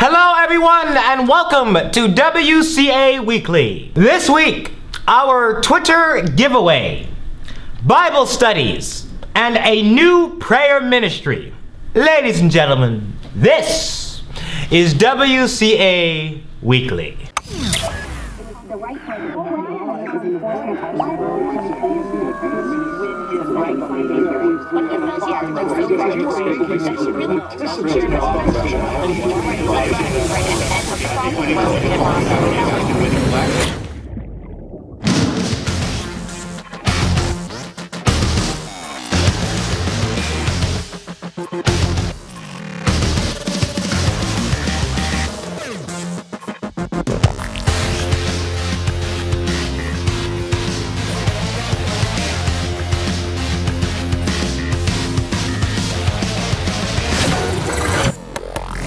Hello everyone and welcome to WCA Weekly. This week, our Twitter giveaway, Bible studies, and a new prayer ministry. Ladies and gentlemen, this is WCA Weekly.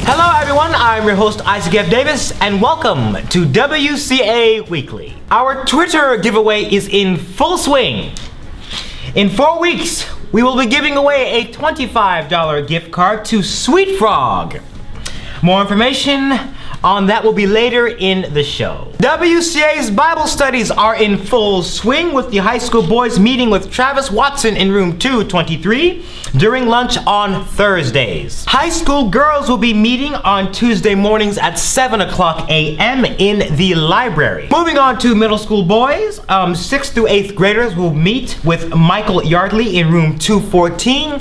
Hello everyone, I'm your host Isaac F. Davis, and welcome to WCA Weekly. Our Twitter giveaway is in full swing. In 4 weeks, we will be giving away a $25 gift card to Sweet Frog. More information on that will be later in the show. WCA's Bible studies are in full swing, with the high school boys meeting with Travis Watson in room 223 during lunch on Thursdays. High school girls will be meeting on Tuesday mornings at 7 o'clock a.m. in the library. Moving on to middle school boys, 6th through 8th graders will meet with Michael Yardley in room 214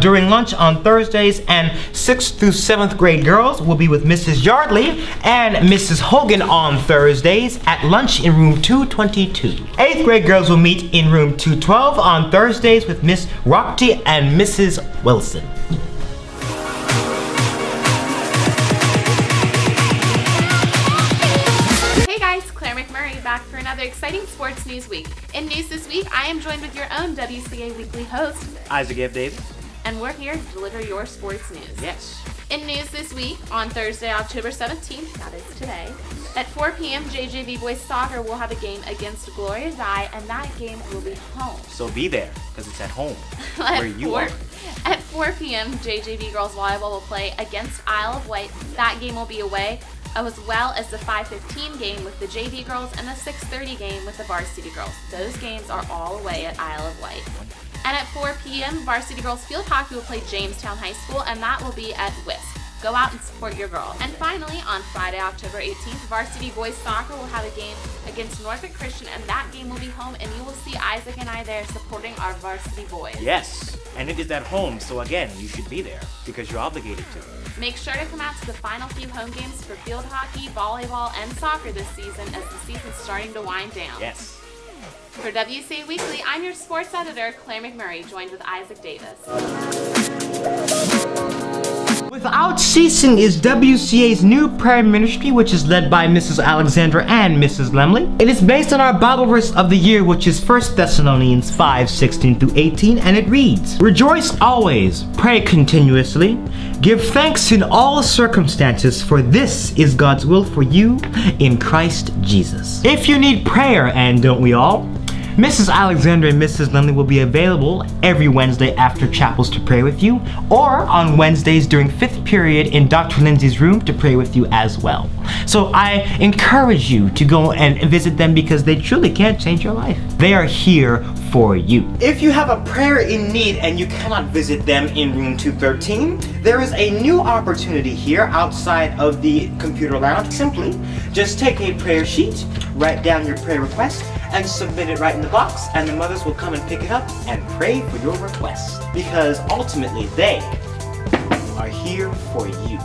during lunch on Thursdays, and 6th through 7th grade girls will be with Mrs. Yardley and Mrs. Hogan on Thursdays at lunch in room 222. 8th grade girls will meet in room 212 on Thursdays with Miss Rockty and Mrs. Wilson. Hey guys, Claire McMurray back for another exciting sports news week. In news this week, I am joined with your own WCA Weekly host, Isaac F. Davis. And we're here to deliver your sports news. Yes. In news this week, on Thursday, October 17th, that is today, at 4 p.m., JJV Boys Soccer will have a game against Gloria Dye, and that game will be home. So be there, because it's at home, where you are. At 4 p.m., JJV Girls Volleyball will play against Isle of Wight. That game will be away, as well as the 5:15 game with the JV Girls and the 6:30 game with the Varsity Girls. Those games are all away at Isle of Wight. And at 4 p.m., Varsity Girls Field Hockey will play Jamestown High School, and that will be at Wisp. Go out and support your girls. And finally, on Friday, October 18th, Varsity Boys Soccer will have a game against Norfolk Christian, and that game will be home, and you will see Isaac and I there supporting our varsity boys. Yes, and it is at home, so again, you should be there, because you're obligated to. Make sure to come out to the final few home games for field hockey, volleyball, and soccer this season, as the season's starting to wind down. Yes. For WCA Weekly, I'm your sports editor, Claire McMurray, joined with Isaac Davis. Without Ceasing is WCA's new prayer ministry, which is led by Mrs. Alexandra and Mrs. Lemley. It is based on our Bible verse of the year, which is 1 Thessalonians 5:16 through 18, and it reads, "Rejoice always, pray continuously, give thanks in all circumstances, for this is God's will for you in Christ Jesus." If you need prayer, and don't we all, Mrs. Alexandra and Mrs. Lemley will be available every Wednesday after chapels to pray with you, or on Wednesdays during 5th period in Dr. Lindsay's room to pray with you as well. So I encourage you to go and visit them, because they truly can change your life. They are here for you. If you have a prayer in need and you cannot visit them in room 213, there is a new opportunity here outside of the computer lounge. Simply just take a prayer sheet, write down your prayer request, and submit it right in the box, and the mothers will come and pick it up and pray for your request, because ultimately they are here for you.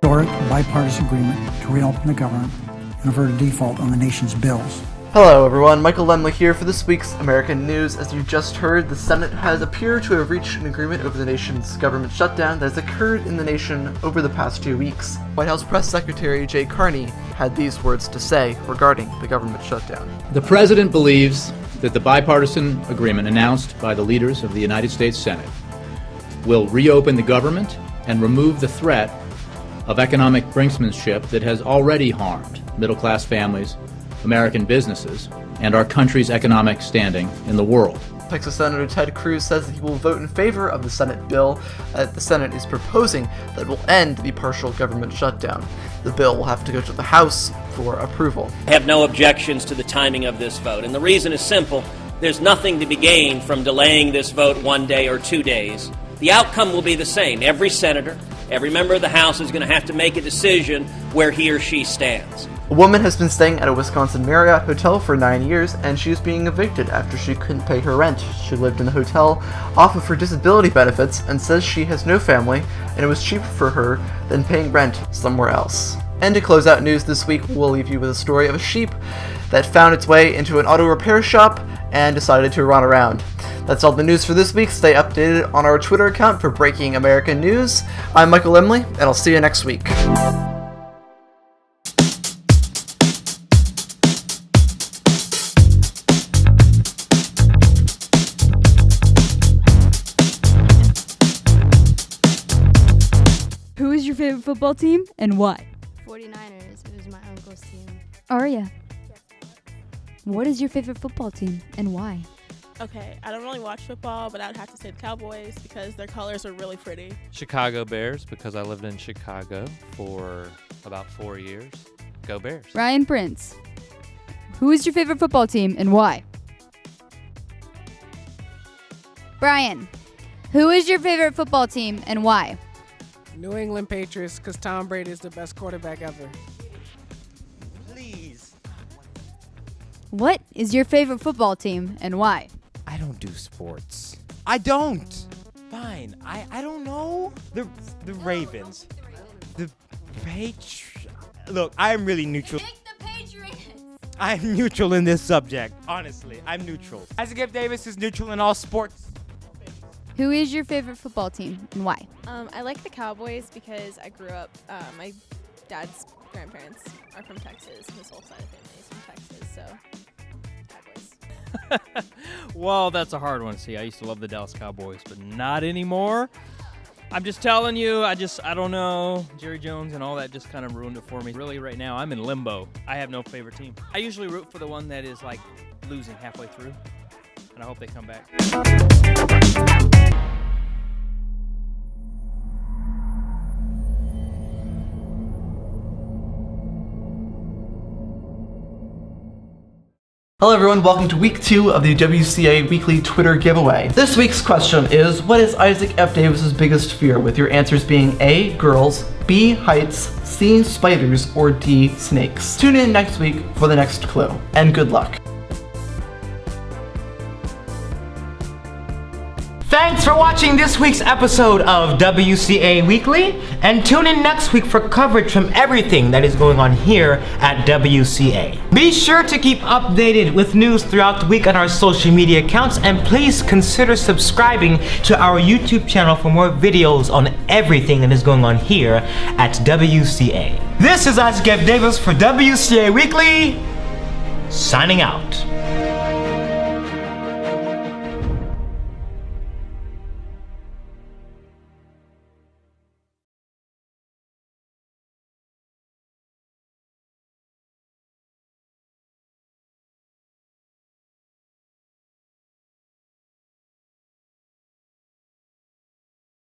Historic bipartisan agreement to reopen the government and avert a default on the nation's bills. Hello everyone, Michael Lemley here for this week's American News. As you just heard, the Senate has appeared to have reached an agreement over the nation's government shutdown that has occurred in the nation over the past 2 weeks. White House Press Secretary Jay Carney had these words to say regarding the government shutdown. The President believes that the bipartisan agreement announced by the leaders of the United States Senate will reopen the government and remove the threat of economic brinksmanship that has already harmed middle-class families American businesses, and our country's economic standing in the world. Texas Senator Ted Cruz says that he will vote in favor of the Senate bill that the Senate is proposing that will end the partial government shutdown. The bill will have to go to the House for approval. I have no objections to the timing of this vote, and the reason is simple. There's nothing to be gained from delaying this vote 1 day or 2 days. The outcome will be the same. Every senator, every member of the House is going to have to make a decision where he or she stands. A woman has been staying at a Wisconsin Marriott hotel for 9 years, and she is being evicted after she couldn't pay her rent. She lived in the hotel off of her disability benefits and says she has no family, and it was cheaper for her than paying rent somewhere else. And to close out news this week, we'll leave you with a story of a sheep that found its way into an auto repair shop and decided to run around. That's all the news for this week. Stay updated on our Twitter account for breaking American news. I'm Michael Lemley, and I'll see you next week. Who is your favorite football team and why? 49ers. It was my uncle's team. Aria, what is your favorite football team and why? Okay, I don't really watch football, but I'd have to say the Cowboys because their colors are really pretty. Chicago Bears, because I lived in Chicago for about 4 years. Go Bears. Ryan Prince, who is your favorite football team and why? Brian, who is your favorite football team and why? New England Patriots, because Tom Brady is the best quarterback ever. Please. What is your favorite football team and why? I don't do sports. I don't. Fine. I don't know. The Ravens. The Patriots. Look, I am really neutral. Pick the Patriots. I'm neutral in this subject. Honestly, I'm neutral. Isaac F. Davis is neutral in all sports. Who is your favorite football team and why? I like the Cowboys because I grew up, my dad's grandparents are from Texas, and his whole side of family is from Texas, so Cowboys. Well, that's a hard one to see. I used to love the Dallas Cowboys, but not anymore. I'm just telling you, I don't know. Jerry Jones and all that just kind of ruined it for me. Really, right now, I'm in limbo. I have no favorite team. I usually root for the one that is, like, losing halfway through, and I hope they come back. Hello everyone, welcome to week 2 of the WCA weekly Twitter giveaway. This week's question is, what is Isaac F. Davis's biggest fear? With your answers being A, girls, B, heights, C, spiders, or D, snakes. Tune in next week for the next clue, and good luck. Thanks for watching this week's episode of WCA Weekly, and tune in next week for coverage from everything that is going on here at WCA. Be sure to keep updated with news throughout the week on our social media accounts, and please consider subscribing to our YouTube channel for more videos on everything that is going on here at WCA. This is Isaac F. Davis for WCA Weekly, signing out.